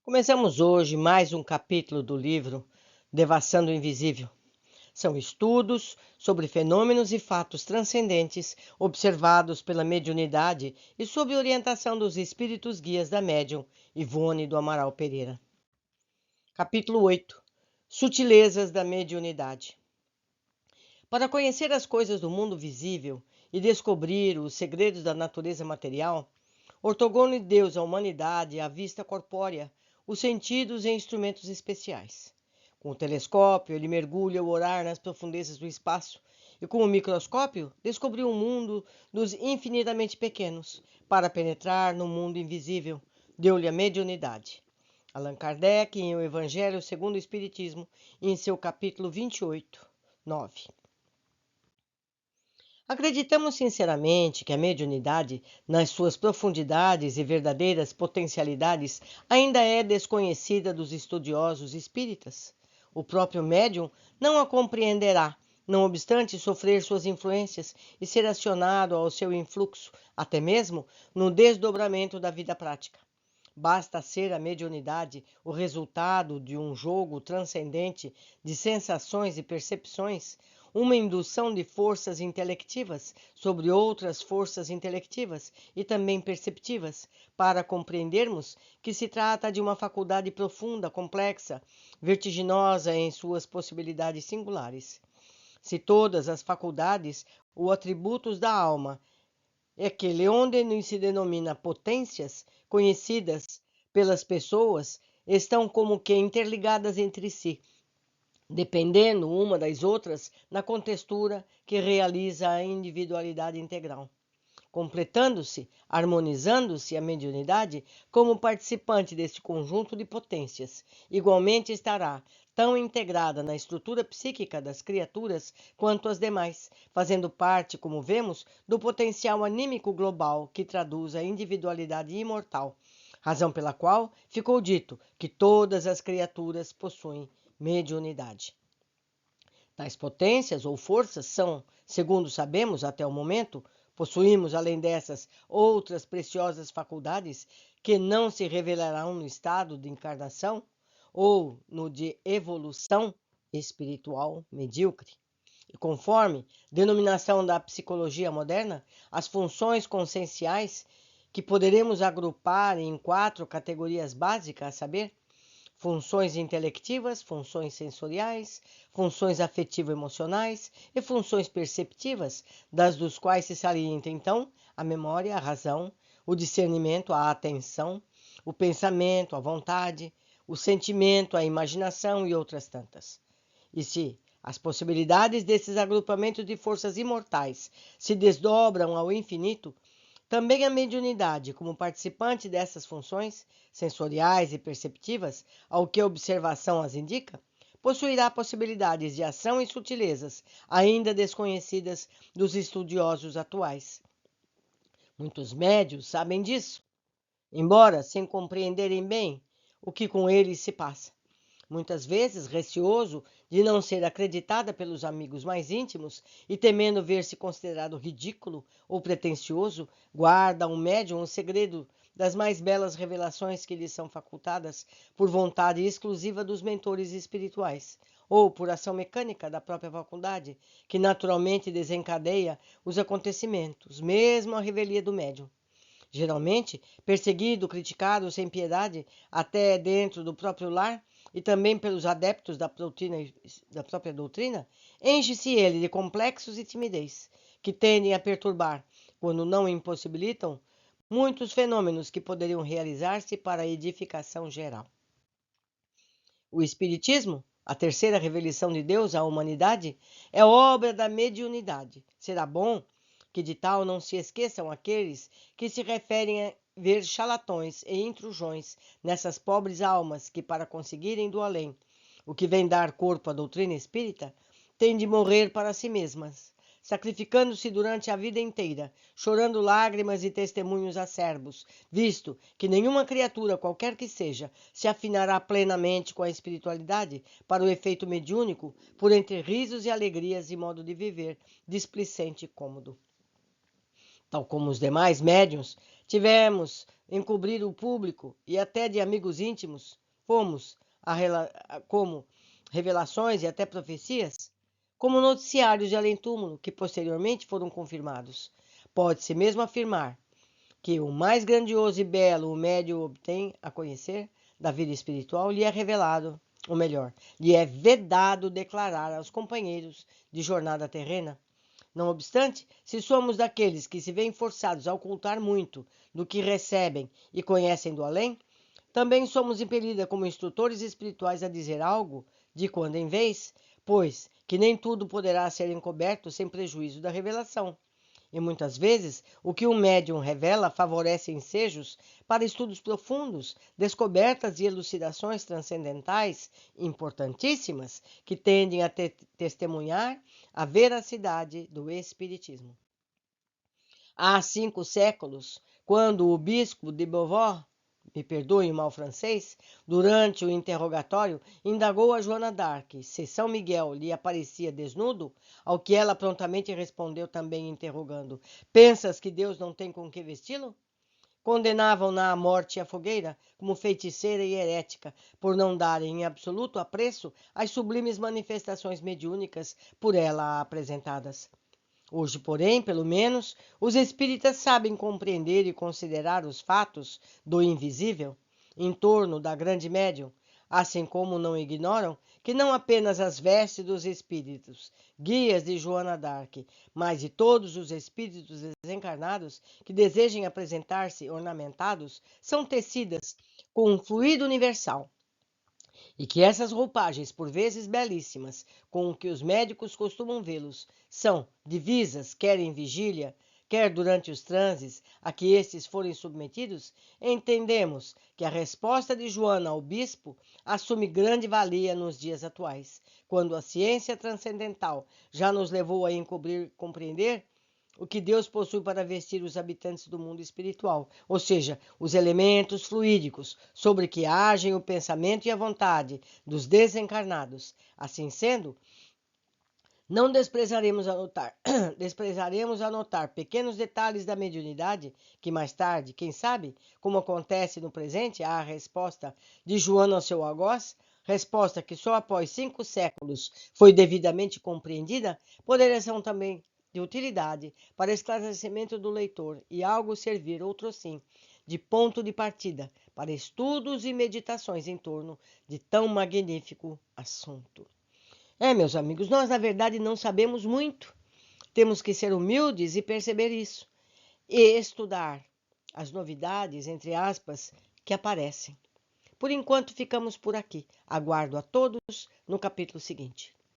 Começamos hoje mais um capítulo do livro Devassando o Invisível. São estudos sobre fenômenos e fatos transcendentes observados pela mediunidade e sob orientação dos espíritos guias da médium Ivone do Amaral Pereira. Capítulo 8. Sutilezas da mediunidade. Para conhecer as coisas do mundo visível e descobrir os segredos da natureza material, ortogou-lhe Deus à humanidade a vista corpórea, os sentidos e instrumentos especiais. Com o telescópio, ele mergulha o olhar nas profundezas do espaço e, com o microscópio, descobriu um mundo dos infinitamente pequenos para penetrar no mundo invisível. Deu-lhe a mediunidade. Allan Kardec, em O Evangelho segundo o Espiritismo, em seu capítulo 28, 9. Acreditamos sinceramente que a mediunidade, nas suas profundidades e verdadeiras potencialidades, ainda é desconhecida dos estudiosos espíritas. O próprio médium não a compreenderá, não obstante sofrer suas influências e ser acionado ao seu influxo, até mesmo no desdobramento da vida prática. Basta ser a mediunidade o resultado de um jogo transcendente de sensações e percepções, uma indução de forças intelectivas sobre outras forças intelectivas e também perceptivas, para compreendermos que se trata de uma faculdade profunda, complexa, vertiginosa em suas possibilidades singulares. Se todas as faculdades ou atributos da alma é aquele onde se denomina potências, conhecidas pelas pessoas, estão como que interligadas entre si, dependendo uma das outras na contextura que realiza a individualidade integral. Completando-se, harmonizando-se a mediunidade como participante deste conjunto de potências, igualmente estará tão integrada na estrutura psíquica das criaturas quanto as demais, fazendo parte, como vemos, do potencial anímico global que traduz a individualidade imortal, razão pela qual ficou dito que todas as criaturas possuem mediunidade. Tais potências ou forças são, segundo sabemos até o momento, possuímos, além dessas, outras preciosas faculdades que não se revelarão no estado de encarnação ou no de evolução espiritual medíocre. E conforme denominação da psicologia moderna, as funções conscienciais que poderemos agrupar em 4 categorias básicas, a saber, funções intelectivas, funções sensoriais, funções afetivo-emocionais e funções perceptivas, das dos quais se salienta, então, a memória, a razão, o discernimento, a atenção, o pensamento, a vontade, o sentimento, a imaginação e outras tantas. E se as possibilidades desses agrupamentos de forças imortais se desdobram ao infinito, também a mediunidade, como participante dessas funções sensoriais e perceptivas, ao que a observação as indica, possuirá possibilidades de ação e sutilezas ainda desconhecidas dos estudiosos atuais. Muitos médios sabem disso, embora sem compreenderem bem o que com eles se passa. Muitas vezes, receoso de não ser acreditada pelos amigos mais íntimos e temendo ver-se considerado ridículo ou pretensioso, guarda um médium o segredo das mais belas revelações que lhes são facultadas por vontade exclusiva dos mentores espirituais, ou por ação mecânica da própria faculdade, que naturalmente desencadeia os acontecimentos, mesmo a revelia do médium. Geralmente, perseguido, criticado sem piedade, até dentro do próprio lar, e também pelos adeptos da própria doutrina, enche-se ele de complexos e timidez, que tendem a perturbar, quando não impossibilitam, muitos fenômenos que poderiam realizar-se para a edificação geral. O Espiritismo, a terceira revelação de Deus à humanidade, é obra da mediunidade. Será bom que de tal não se esqueçam aqueles que se referem a ver charlatões e intrusões nessas pobres almas que, para conseguirem do além o que vem dar corpo à doutrina espírita, têm de morrer para si mesmas, sacrificando-se durante a vida inteira, chorando lágrimas e testemunhos acerbos, visto que nenhuma criatura, qualquer que seja, se afinará plenamente com a espiritualidade para o efeito mediúnico, por entre risos e alegrias e modo de viver displicente e cômodo. Tal como os demais médiuns, tivemos encobrir o público e até de amigos íntimos, como revelações e até profecias, como noticiários de além-túmulo que posteriormente foram confirmados. Pode-se mesmo afirmar que o mais grandioso e belo o médium obtém a conhecer da vida espiritual lhe é revelado, ou melhor, lhe é vedado declarar aos companheiros de jornada terrena. Não obstante, se somos daqueles que se veem forçados a ocultar muito do que recebem e conhecem do além, também somos impelidos como instrutores espirituais a dizer algo de quando em vez, pois que nem tudo poderá ser encoberto sem prejuízo da revelação. E muitas vezes o que o médium revela favorece ensejos para estudos profundos, descobertas e elucidações transcendentais importantíssimas que tendem a testemunhar a veracidade do Espiritismo. Há 5 séculos, quando o bispo de Beauvoir, me perdoe o mal francês, durante o interrogatório, indagou a Joana d'Arc se São Miguel lhe aparecia desnudo, ao que ela prontamente respondeu também interrogando: Pensas que Deus não tem com que vesti-lo? Condenavam-na à morte e à fogueira como feiticeira e herética, por não darem em absoluto apreço às sublimes manifestações mediúnicas por ela apresentadas. Hoje, porém, pelo menos, os espíritas sabem compreender e considerar os fatos do invisível em torno da grande médium, assim como não ignoram que não apenas as vestes dos espíritos, guias de Joana d'Arc, mas de todos os espíritos desencarnados que desejem apresentar-se ornamentados, são tecidas com um fluido universal e que essas roupagens, por vezes belíssimas, com que os médicos costumam vê-los, são divisas, quer em vigília, quer durante os transes a que estes forem submetidos, entendemos que a resposta de Joana ao bispo assume grande valia nos dias atuais, quando a ciência transcendental já nos levou a compreender o que Deus possui para vestir os habitantes do mundo espiritual, ou seja, os elementos fluídicos sobre que agem o pensamento e a vontade dos desencarnados. Assim sendo, não desprezaremos anotar pequenos detalhes da mediunidade que mais tarde, quem sabe, como acontece no presente, a resposta de Joana ao seu algoz, resposta que só após 5 séculos foi devidamente compreendida, poderão também de utilidade para esclarecimento do leitor e algo servir, outro sim, de ponto de partida para estudos e meditações em torno de tão magnífico assunto. Meus amigos, nós na verdade não sabemos muito. Temos que ser humildes e perceber isso. E estudar as novidades, entre aspas, que aparecem. Por enquanto, ficamos por aqui. Aguardo a todos no capítulo seguinte.